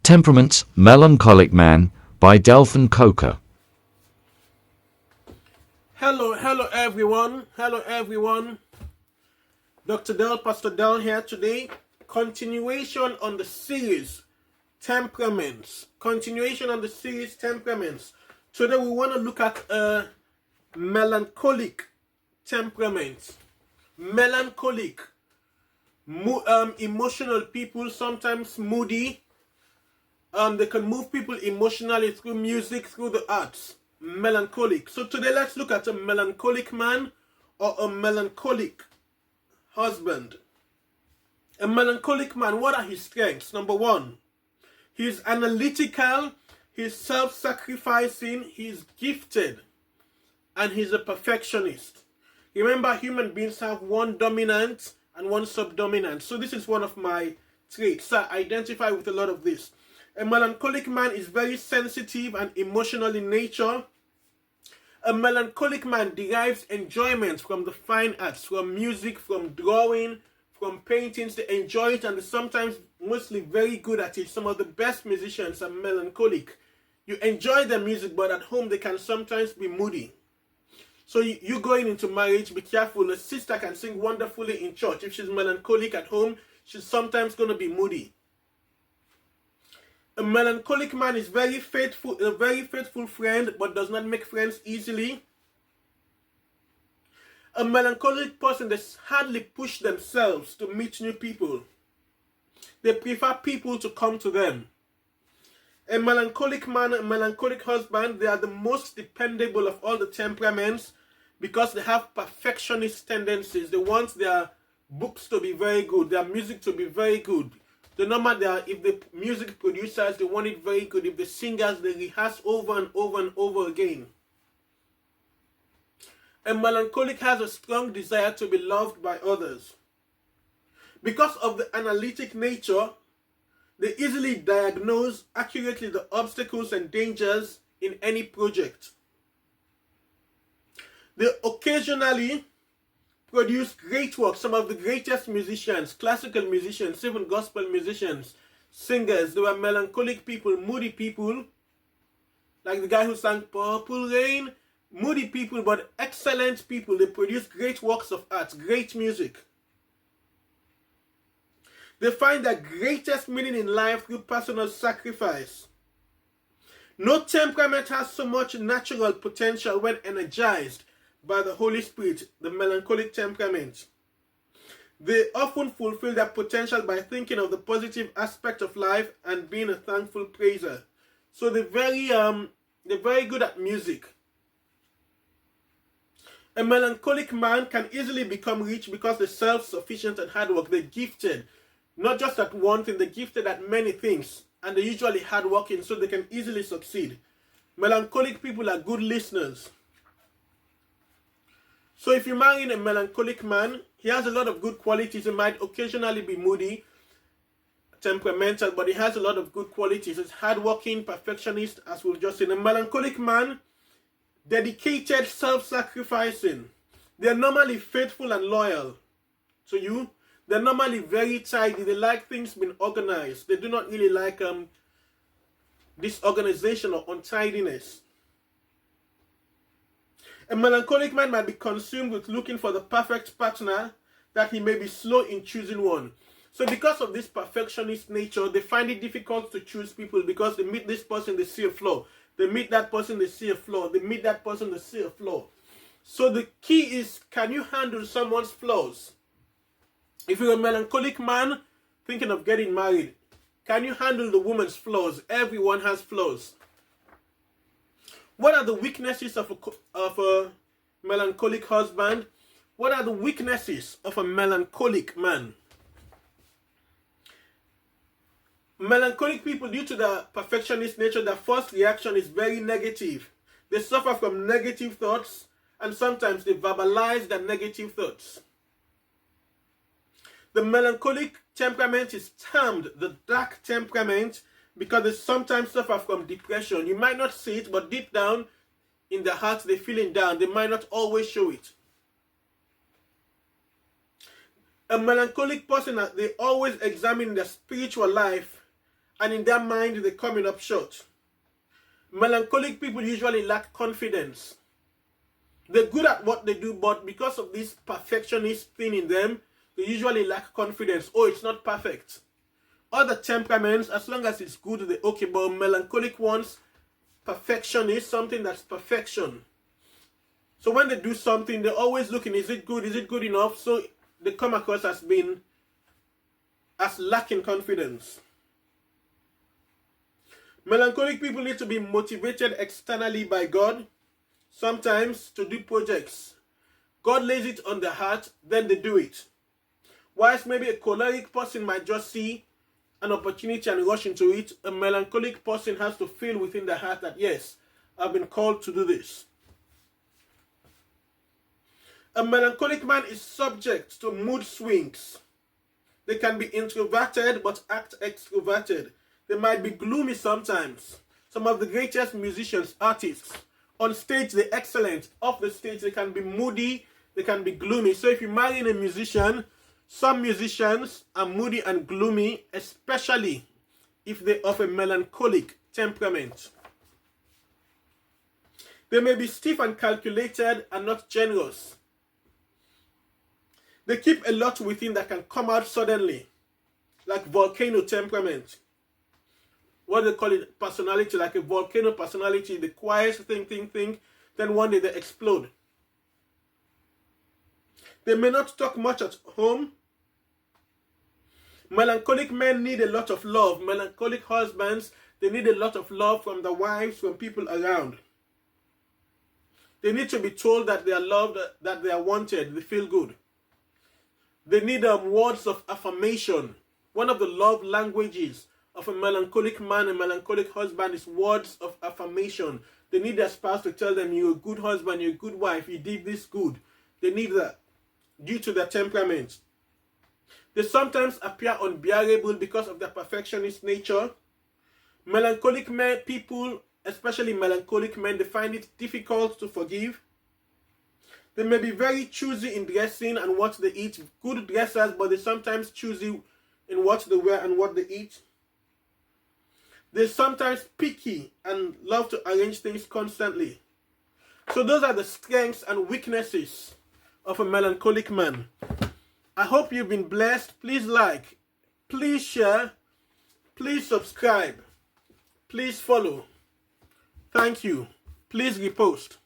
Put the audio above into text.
Temperaments, Melancholic Man by Delphon. Hello everyone. Dr. Del, Pastor Del here today. Continuation on the series Temperaments. Today we want to look at melancholic temperament. Melancholic, emotional people, sometimes moody. They can move people emotionally through music, through the arts. Melancholic. So today let's look at a melancholic man or a melancholic husband. A melancholic man, what are his strengths? Number one, he's analytical, he's self-sacrificing, he's gifted, and he's a perfectionist. Remember, human beings have one dominant and one subdominant. So this is one of my traits. So I identify with a lot of this. A melancholic man is very sensitive and emotional in nature. A melancholic man derives enjoyment from the fine arts, from music, from drawing, from paintings. They enjoy it and they're sometimes mostly very good at it. Some of the best musicians are melancholic. You enjoy their music, but at home they can sometimes be moody. So you going into marriage, be careful. A sister can sing wonderfully in church. If she's melancholic at home, she's sometimes going to be moody. A melancholic man is a very faithful friend, but does not make friends easily. A melancholic person, they hardly push themselves to meet new people. They prefer people to come to them. A melancholic man, a melancholic husband, they are the most dependable of all the temperaments because they have perfectionist tendencies. They want their books to be very good, their music to be very good. The number there, if the music producers, they want it very good. If the singers, they rehearse over and over and over again. A melancholic has a strong desire to be loved by others. Because of the analytic nature, they easily diagnose accurately the obstacles and dangers in any project. They occasionally produce great work. Some of the greatest musicians, classical musicians, even gospel musicians, singers, they were melancholic people, moody people, like the guy who sang Purple Rain. Moody people, but excellent people. They produce great works of art, great music. They find their greatest meaning in life through personal sacrifice. No temperament has so much natural potential when energized by the Holy Spirit, the melancholic temperament. They often fulfill their potential by thinking of the positive aspect of life and being a thankful praiser. So they're very good at music. A melancholic man can easily become rich because they're self-sufficient and hard work. They're gifted, not just at one thing, they're gifted at many things. And they're usually hardworking, so they can easily succeed. Melancholic people are good listeners. So if you marry a melancholic man, he has a lot of good qualities. He might occasionally be moody, temperamental, but he has a lot of good qualities. He's hardworking, perfectionist, as we've just seen. A melancholic man, dedicated, self-sacrificing. They're normally faithful and loyal to you. They're normally very tidy. They like things being organized. They do not really like disorganization or untidiness. A melancholic man might be consumed with looking for the perfect partner, that he may be slow in choosing one. So because of this perfectionist nature, they find it difficult to choose people because they meet this person, they see a flaw. They meet that person, they see a flaw. They meet that person, they see a flaw. So the key is, can you handle someone's flaws? If you're a melancholic man thinking of getting married, can you handle the woman's flaws? Everyone has flaws. What are the weaknesses of a melancholic husband? What are the weaknesses of a melancholic man? Melancholic people, due to their perfectionist nature, their first reaction is very negative. They suffer from negative thoughts, and sometimes they verbalize their negative thoughts. The melancholic temperament is termed the dark temperament because they sometimes suffer from depression. You might not see it, but deep down in their hearts, they're feeling down. They might not always show it. A melancholic person, they always examine their spiritual life and in their mind they're coming up short. Melancholic people usually lack confidence. They're good at what they do, but because of this perfectionist thing in them, they usually lack confidence. Oh, it's not perfect. Other temperaments, as long as it's good, they're okay. But melancholic ones, perfection is something that's perfection. So when they do something, they're always looking, is it good? Is it good enough? So they come across as lacking confidence. Melancholic people need to be motivated externally by God, sometimes to do projects. God lays it on their heart, then they do it. Whilst maybe a choleric person might just see an opportunity and rush into it, a melancholic person has to feel within their heart that, yes, I've been called to do this. A melancholic man is subject to mood swings. They can be introverted but act extroverted. They might be gloomy sometimes. Some of the greatest musicians, artists, on stage they're excellent. Off the stage they can be moody, they can be gloomy. So if you marry a musician, some musicians are moody and gloomy, especially if they're of a melancholic temperament. They may be stiff and calculated and not generous. They keep a lot within that can come out suddenly, like volcano temperament. What they call it, personality, like a volcano personality. The quiet think, then one day they explode. They may not talk much at home. Melancholic men need a lot of love. Melancholic husbands, they need a lot of love from their wives, from people around. They need to be told that they are loved, that they are wanted, they feel good. They need words of affirmation. One of the love languages of a melancholic man, a melancholic husband, is words of affirmation. They need their spouse to tell them, you're a good husband, you're a good wife, you did this good. They need that due to their temperament. They sometimes appear unbearable because of their perfectionist nature. Melancholic men, people, especially melancholic men, they find it difficult to forgive. They may be very choosy in dressing and what they eat. Good dressers, but they're sometimes choosy in what they wear and what they eat. They're sometimes picky and love to arrange things constantly. So those are the strengths and weaknesses of a melancholic man. I hope you've been blessed. Please like, please share, please subscribe, please follow. Thank you. Please repost.